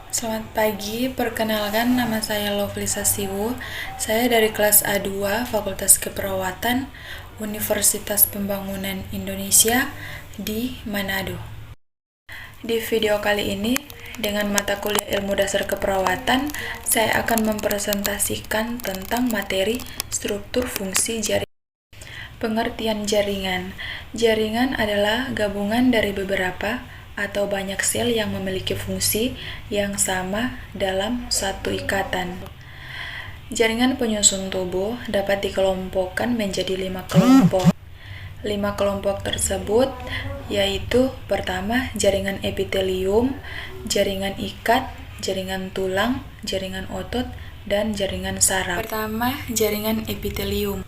Selamat pagi, perkenalkan nama saya Lovely Sasiwu. Saya dari kelas A2 Fakultas Keperawatan Universitas Pembangunan Indonesia di Manado. Di video kali ini, dengan mata kuliah Ilmu Dasar Keperawatan, saya akan mempresentasikan tentang materi struktur fungsi jaringan. Pengertian jaringan. Jaringan adalah gabungan dari beberapa atau banyak sel yang memiliki fungsi yang sama dalam satu ikatan. Jaringan penyusun tubuh dapat dikelompokkan menjadi 5 kelompok. 5 kelompok tersebut yaitu pertama jaringan epitelium, jaringan ikat, jaringan tulang, jaringan otot, dan jaringan saraf. Pertama, jaringan epitelium.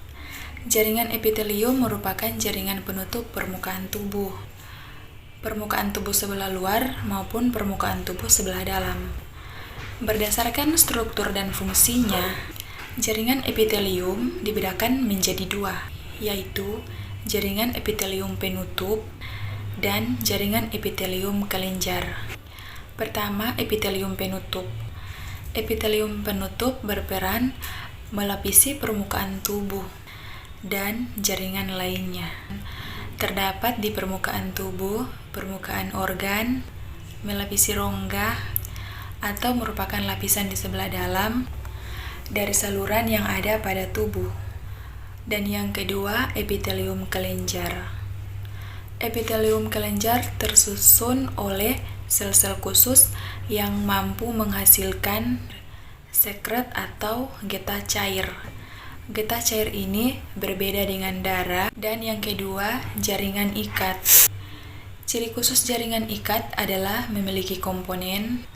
Jaringan epitelium merupakan jaringan penutup permukaan tubuh. Permukaan tubuh sebelah luar maupun permukaan tubuh sebelah dalam. Berdasarkan struktur dan fungsinya, jaringan epitelium dibedakan menjadi dua, yaitu jaringan epitelium penutup dan jaringan epitelium kelenjar. Pertama, epitelium penutup. Epitelium penutup berperan melapisi permukaan tubuh dan jaringan lainnya. Terdapat di permukaan tubuh, permukaan organ, melapisi rongga, atau merupakan lapisan di sebelah dalam dari saluran yang ada pada tubuh. Dan yang kedua, epitelium kelenjar. Epitelium kelenjar tersusun oleh sel-sel khusus yang mampu menghasilkan sekret atau getah cair. Getah cair ini berbeda dengan darah. Dan yang kedua, jaringan ikat. Ciri khusus jaringan ikat adalah memiliki komponen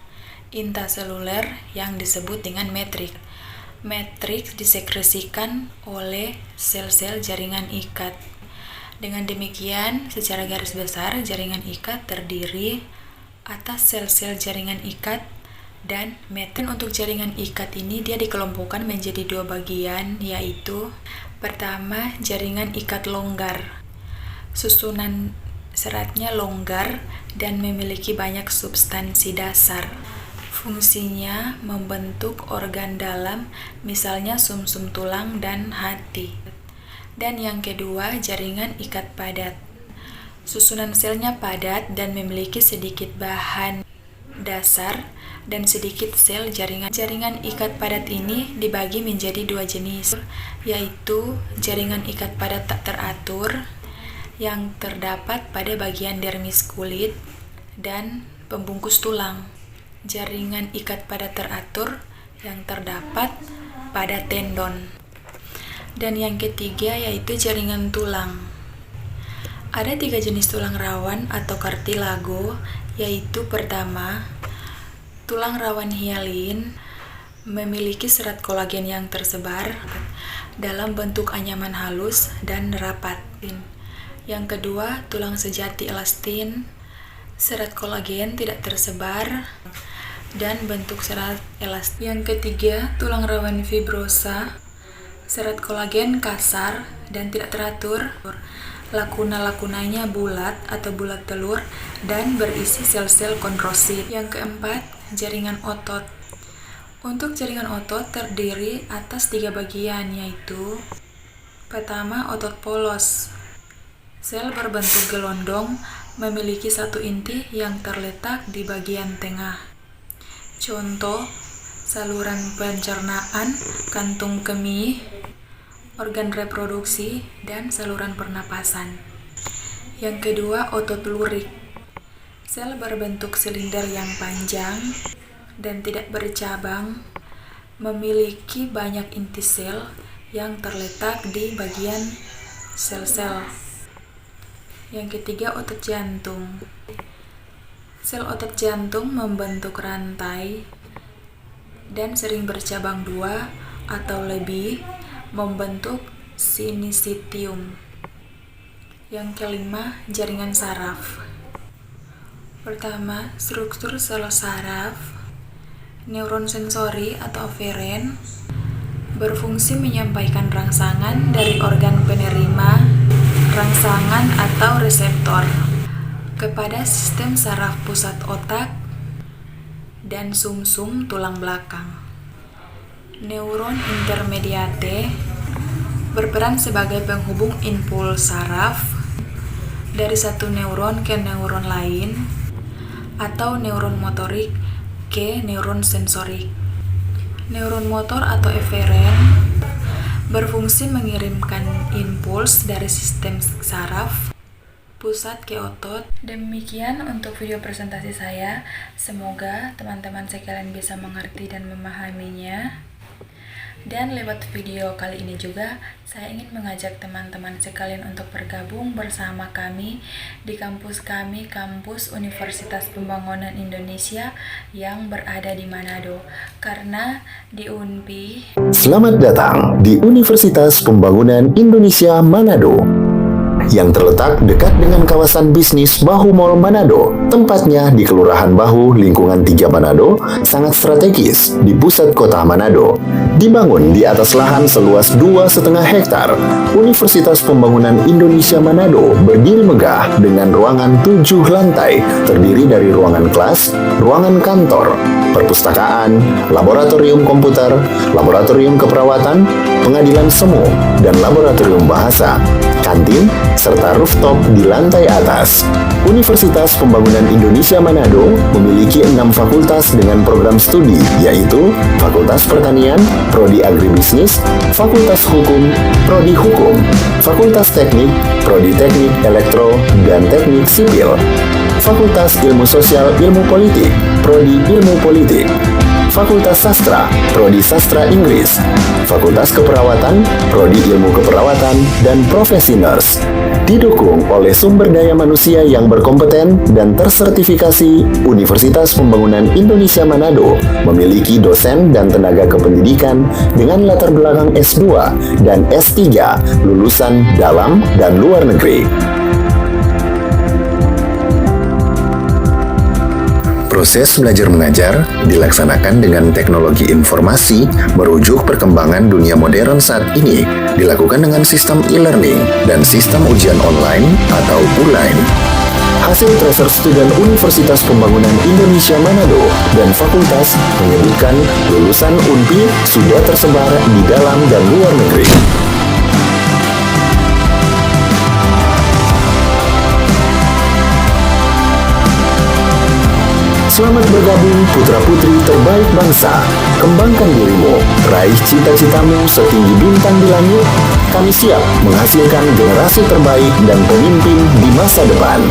intraseluler yang disebut dengan matriks. Matriks disekresikan oleh sel-sel jaringan ikat. Dengan demikian, secara garis besar, jaringan ikat terdiri atas sel-sel jaringan ikat dan matriks. Untuk jaringan ikat ini dia dikelompokkan menjadi dua bagian, yaitu pertama jaringan ikat longgar. Susunan seratnya longgar dan memiliki banyak substansi dasar. Fungsinya membentuk organ dalam, misalnya sumsum tulang dan hati. Dan yang kedua, jaringan ikat padat. Susunan selnya padat dan memiliki sedikit bahan dasar dan sedikit sel jaringan. Jaringan ikat padat ini dibagi menjadi dua jenis, yaitu jaringan ikat padat tak teratur yang terdapat pada bagian dermis kulit dan pembungkus tulang. Jaringan ikat padat teratur yang terdapat pada tendon. Dan yang ketiga yaitu jaringan tulang. Ada 3 jenis tulang rawan atau kartilago, yaitu pertama, tulang rawan hialin memiliki serat kolagen yang tersebar dalam bentuk anyaman halus dan rapat. Yang kedua, tulang sejati elastin, serat kolagen tidak tersebar dan bentuk serat elastin. Yang ketiga, tulang rawan fibrosa, serat kolagen kasar dan tidak teratur. Lakuna-lakunanya bulat atau bulat telur dan berisi sel-sel kondrosit. Yang keempat, jaringan otot. Untuk jaringan otot terdiri atas 3 bagian, yaitu pertama, otot polos. Sel berbentuk gelondong memiliki satu inti yang terletak di bagian tengah. Contoh, saluran pencernaan, kantung kemih, organ reproduksi, dan saluran pernapasan. Yang kedua, otot lurik. Sel berbentuk silinder yang panjang dan tidak bercabang, memiliki banyak inti sel yang terletak di bagian sel-sel. Yang ketiga, otot jantung. Sel otot jantung membentuk rantai dan sering bercabang 2 atau lebih, membentuk sinisitium. Yang kelima, jaringan saraf. Pertama, struktur sel saraf. Neuron sensori atau aferen berfungsi menyampaikan rangsangan dari organ penerima rangsangan atau reseptor kepada sistem saraf pusat otak dan sumsum tulang belakang. Neuron intermediate berperan sebagai penghubung impuls saraf dari satu neuron ke neuron lain atau neuron motorik ke neuron sensorik. Neuron motor atau eferen berfungsi mengirimkan impuls dari sistem saraf pusat ke otot. Demikian untuk video presentasi saya. Semoga teman-teman sekalian bisa mengerti dan memahaminya. Dan lewat video kali ini juga, saya ingin mengajak teman-teman sekalian untuk bergabung bersama kami di kampus kami, Kampus Universitas Pembangunan Indonesia yang berada di Manado. Karena di UNPI... Selamat datang di Universitas Pembangunan Indonesia Manado, yang terletak dekat dengan kawasan bisnis Bahu Mall Manado. Tempatnya di Kelurahan Bahu, Lingkungan 3 Manado, sangat strategis di pusat kota Manado. Dibangun di atas lahan seluas 2,5 hektar, Universitas Pembangunan Indonesia Manado berdiri megah dengan ruangan 7 lantai, terdiri dari ruangan kelas, ruangan kantor, perpustakaan, laboratorium komputer, laboratorium keperawatan, pengadilan semu, dan laboratorium bahasa, kantin, serta rooftop di lantai atas. Universitas Pembangunan Indonesia Manado memiliki 6 fakultas dengan program studi, yaitu Fakultas Pertanian, Prodi Agribisnis, Fakultas Hukum, Prodi Hukum, Fakultas Teknik, Prodi Teknik Elektro dan Teknik Sipil, Fakultas Ilmu Sosial Ilmu Politik, Prodi Ilmu Politik, Fakultas Sastra, Prodi Sastra Inggris, Fakultas Keperawatan, Prodi Ilmu Keperawatan, dan Profesi Nurse. Didukung oleh sumber daya manusia yang berkompeten dan tersertifikasi, Universitas Pembangunan Indonesia Manado memiliki dosen dan tenaga kependidikan dengan latar belakang S2 dan S3 lulusan dalam dan luar negeri. Proses belajar mengajar dilaksanakan dengan teknologi informasi merujuk perkembangan dunia modern saat ini, dilakukan dengan sistem e-learning dan sistem ujian online atau ULAIN. Hasil tracer student Universitas Pembangunan Indonesia Manado dan fakultas menyebutkan lulusan UNPI sudah tersebar di dalam dan luar negeri. Selamat bergabung putra-putri terbaik bangsa. Kembangkan dirimu, raih cita-citamu setinggi bintang di langit. Kami siap menghasilkan generasi terbaik dan pemimpin di masa depan.